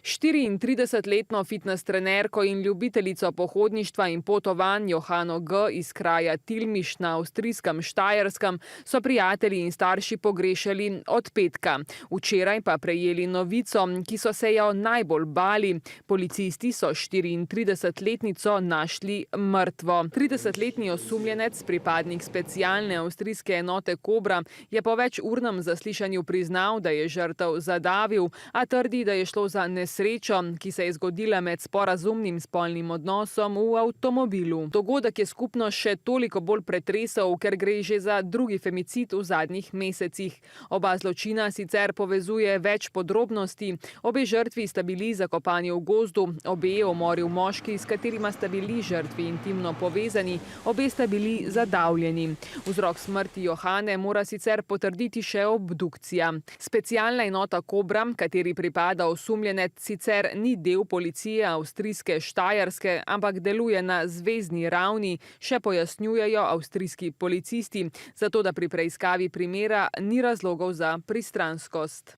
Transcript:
34-letno fitness trenerko in ljubiteljico pohodništva in potovanj Johano G. iz kraja Tilmiš na avstrijskem Štajerskem so prijatelji in starši pogrešali od petka. Včeraj pa prejeli novico, ki so se jo najbolj bali. Policisti so 34-letnico našli mrtvo. 30-letni osumljenec, pripadnik specialne avstrijske enote Kobra, je po večurnem zaslišanju priznal, da je žrtev zadavil, a trdi, da je šlo za nesrečo, ki se je zgodila med sporazumnim spolnim odnosom v avtomobilu. Dogodek je skupno še toliko bolj pretresel, ker gre že za drugi femicid v zadnjih mesecih. Oba zločina sicer povezuje več podrobnosti. Obe žrtvi sta bili zakopani v gozdu, obe je umoril moški, s katerima sta bili žrtvi intimno povezani, obe sta bili zadavljeni. Vzrok smrti Johane mora sicer potrditi še obdukcija. Specialna enota Kobra, kateri pripada osumljenec, sicer ni del policije avstrijske Štajerske, ampak deluje na zvezni ravni, še pojasnjujejo avstrijski policisti, zato da pri preiskavi primera ni razlogov za pristranskost.